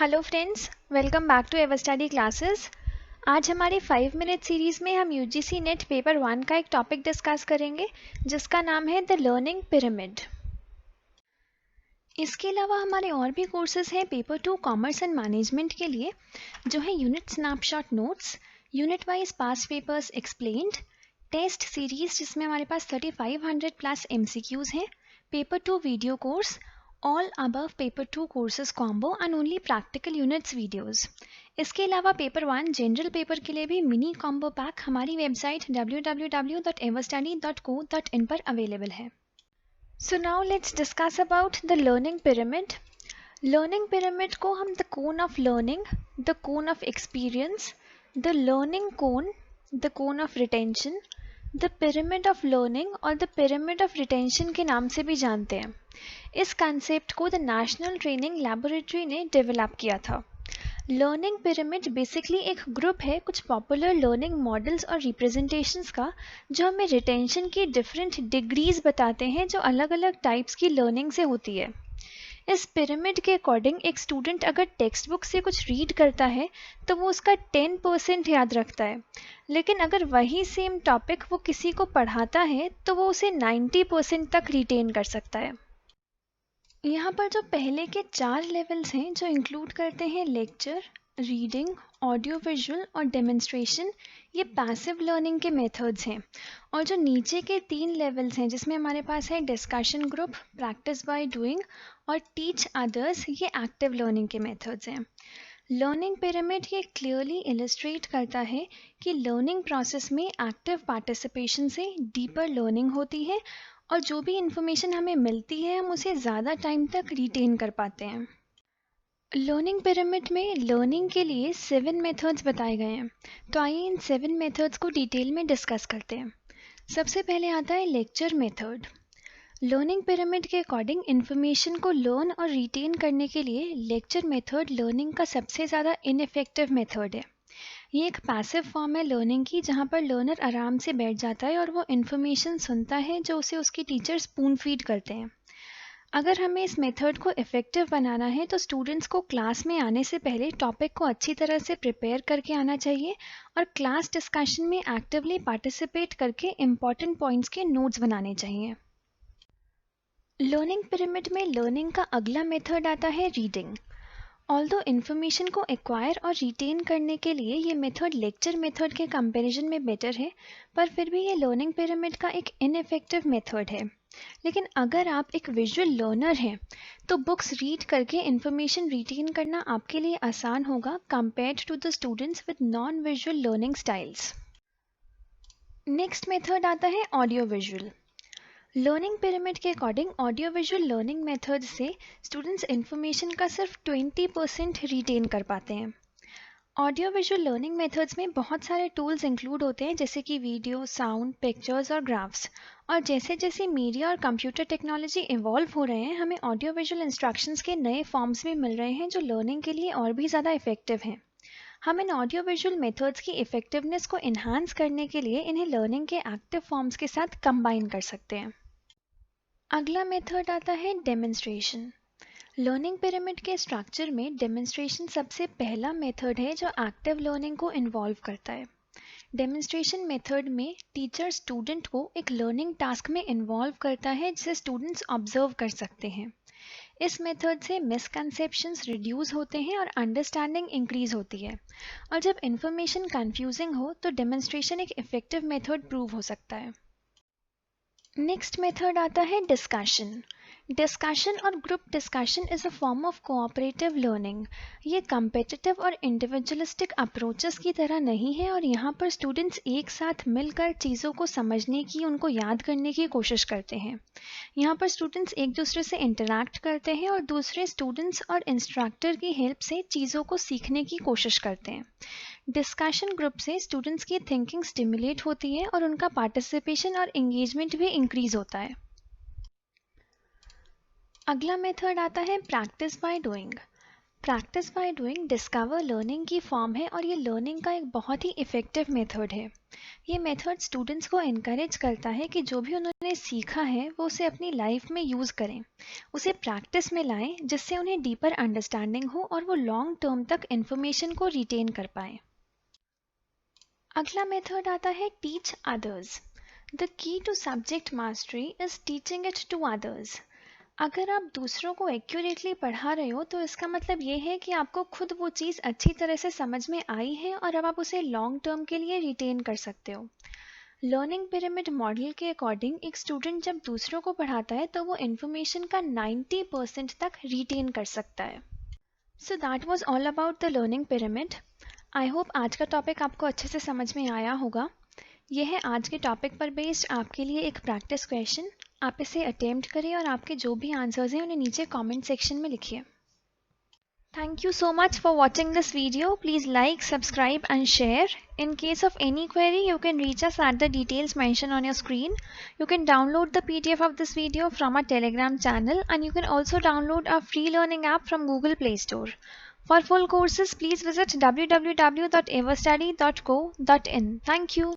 Hello friends, welcome back to Ever Study classes. आज हमारी 5 minute series में हम यूजीसी नेट पेपर 1 का एक टॉपिक डिस्कस करेंगे जिसका नाम है द लर्निंग पिरामिड। इसके अलावा हमारे और भी कोर्सेज हैं पेपर 2 कॉमर्स एंड मैनेजमेंट के लिए, जो है unit snapshot notes, unit wise past papers explained, test series जिसमें हमारे पास 3500 प्लस MCQs हैं, paper 2 video course, all above paper 2 courses combo and only practical units videos. इसके अलावा पेपर 1 जनरल पेपर के लिए भी मिनी कॉम्बो पैक हमारी वेबसाइट www.everstudy.co.in पर अवेलेबल है। So now let's discuss about the learning pyramid. Learning pyramid को हम the cone of learning, the cone of experience, the learning cone, the cone of retention, the pyramid of learning और the pyramid of retention के नाम से भी जानते हैं। इस कंसेप्ट को द नेशनल ट्रेनिंग लेबोरेटरी ने डेवलप किया था। लर्निंग पिरामिड बेसिकली एक ग्रुप है कुछ पॉपुलर लर्निंग मॉडल्स और रिप्रेजेंटेशंस का, जो हमें रिटेंशन की डिफरेंट डिग्रीज बताते हैं जो अलग अलग टाइप्स की लर्निंग से होती है। इस पिरामिड के अकॉर्डिंग एक स्टूडेंट अगर टेक्स्ट बुक से कुछ रीड करता है तो वो उसका 10% याद रखता है, लेकिन अगर वही सेम टॉपिक वो किसी को पढ़ाता है तो वो उसे 90% तक रिटेन कर सकता है। यहाँ पर जो पहले के 4 लेवल्स हैं जो इंक्लूड करते हैं लेक्चर, रीडिंग, ऑडियो विजुअल और डेमोन्स्ट्रेशन, ये पैसिव लर्निंग के मेथड्स हैं। और जो नीचे के 3 लेवल्स हैं जिसमें हमारे पास है discussion group, practice by doing और टीच अदर्स, ये एक्टिव लर्निंग के मेथड्स हैं। लर्निंग पिरामिड ये क्लियरली इलस्ट्रेट करता है कि लर्निंग प्रोसेस में एक्टिव पार्टिसिपेशन से डीपर लर्निंग होती है और जो भी इंफॉर्मेशन हमें मिलती है हम उसे ज़्यादा टाइम तक रिटेन कर पाते हैं। लर्निंग पिरामिड में लर्निंग के लिए 7 मेथड्स बताए गए हैं, तो आइए इन 7 मेथड्स को डिटेल में डिस्कस करते हैं। सबसे पहले आता है लेक्चर मेथड। लर्निंग पिरामिड के अकॉर्डिंग इन्फॉर्मेशन को लर्न और रिटेन करने के लिए लेक्चर मेथड लर्निंग का सबसे ज़्यादा इनफेक्टिव मेथड है। ये एक पैसिव फॉर्म है लर्निंग की, जहाँ पर लर्नर आराम से बैठ जाता है और वो इन्फॉर्मेशन सुनता है जो उसे उसके टीचर स्पून फीड करते हैं। अगर हमें इस मेथड को इफ़ेक्टिव बनाना है तो स्टूडेंट्स को क्लास में आने से पहले टॉपिक को अच्छी तरह से प्रिपेयर करके आना चाहिए और क्लास डिस्कशन में एक्टिवली पार्टिसिपेट करके इम्पॉर्टेंट पॉइंट्स के नोट्स बनाने चाहिए। लर्निंग पिरामिड में लर्निंग का अगला मेथड आता है रीडिंग। ऑल्दो इन्फॉर्मेशन को एक्वायर और रिटेन करने के लिए ये मेथड लेक्चर मेथड के कंपैरिजन में बेटर है, पर फिर भी ये लर्निंग पिरामिड का एक इनफेक्टिव मेथड है। लेकिन अगर आप एक विजुअल लर्नर हैं तो बुक्स रीड करके इन्फॉर्मेशन रिटेन करना आपके लिए आसान होगा compared to the students with non visual learning styles. Next method आता है ऑडियो विजुअल। लर्निंग पिरामिड के according audio visual learning method से स्टूडेंट्स इन्फॉर्मेशन का सिर्फ 20% रिटेन कर पाते हैं। ऑडियो विजुअल लर्निंग मेथड्स में बहुत सारे टूल्स इंक्लूड होते हैं जैसे कि वीडियो, साउंड, पिक्चर्स और ग्राफ्स। और जैसे जैसे मीडिया और कंप्यूटर टेक्नोलॉजी इवॉल्व हो रहे हैं हमें ऑडियो विजुअल इंस्ट्रक्शंस के नए फॉर्म्स भी मिल रहे हैं जो लर्निंग के लिए और भी ज़्यादा इफेक्टिव हैं। हम इन ऑडियो विजुअल मेथड्स की इफेक्टिवनेस को इन्हांस करने के लिए इन्हें लर्निंग के एक्टिव फॉर्म्स के साथ कंबाइन कर सकते हैं। अगला मेथड आता है डेमोन्स्ट्रेशन। लर्निंग पिरामिड के स्ट्रक्चर में डेमोन्स्ट्रेशन सबसे पहला मेथड है जो एक्टिव लर्निंग को इन्वॉल्व करता है। डेमोन्स्ट्रेशन मेथड में टीचर स्टूडेंट को एक लर्निंग टास्क में इन्वॉल्व करता है जिसे स्टूडेंट्स ऑब्जर्व कर सकते हैं। इस मेथड से मिसकंसेप्शंस रिड्यूस होते हैं और अंडरस्टैंडिंग इंक्रीज होती है। और जब इंफॉर्मेशन कंफ्यूजिंग हो तो डेमोन्स्ट्रेशन एक इफेक्टिव मेथड प्रूव हो सकता है। नेक्स्ट मेथड आता है डिस्कशन। डिस्कशन और group discussion is a form of cooperative learning. ये कम्पिटिटिव और इंडिविजुअलिस्टिक अप्रोचेस की तरह नहीं है और यहाँ पर स्टूडेंट्स एक साथ मिलकर चीज़ों को समझने की, उनको याद करने की कोशिश करते हैं। यहाँ पर स्टूडेंट्स एक दूसरे से इंटरैक्ट करते हैं और दूसरे स्टूडेंट्स और इंस्ट्रक्टर की हेल्प से चीज़ों को सीखने की कोशिश करते हैं। डिस्कशन ग्रुप से स्टूडेंट्स की थिंकिंग स्टिमुलेट होती है और उनका पार्टिसिपेशन और एंगेजमेंट भी इंक्रीज होता है। अगला मेथड आता है practice by doing. Practice by doing discover learning की फॉर्म है और ये लर्निंग का एक बहुत ही इफ़ेक्टिव मेथड है। ये मेथड स्टूडेंट्स को इनकरेज करता है कि जो भी उन्होंने सीखा है वो उसे अपनी लाइफ में यूज़ करें, उसे प्रैक्टिस में लाएं, जिससे उन्हें डीपर अंडरस्टैंडिंग हो और वो लॉन्ग टर्म तक इन्फॉर्मेशन को रिटेन कर पाएं। अगला मेथड आता है teach others. The key to subject mastery is teaching it to others. अगर आप दूसरों को एक्यूरेटली पढ़ा रहे हो तो इसका मतलब ये है कि आपको खुद वो चीज़ अच्छी तरह से समझ में आई है और अब आप उसे लॉन्ग टर्म के लिए रिटेन कर सकते हो। लर्निंग पिरामिड मॉडल के अकॉर्डिंग एक स्टूडेंट जब दूसरों को पढ़ाता है तो वो इन्फॉर्मेशन का 90% तक रिटेन कर सकता है। So that was all about the learning pyramid. I hope आज का टॉपिक आपको अच्छे से समझ में आया होगा। यह है आज के टॉपिक पर बेस्ड आपके लिए एक प्रैक्टिस क्वेश्चन। आप इसे अटेम्प्ट करिए और आपके जो भी आंसर्स हैं उन्हें नीचे कमेंट सेक्शन में लिखिए। Thank you so much for watching this video. Please like, subscribe and share. In case of any query, you can reach us at the details mentioned on your screen. You can download the PDF of this video from our Telegram channel, and you can also download our free learning app from Google Play Store. For full courses, please visit www.everstudy.co.in. Thank you.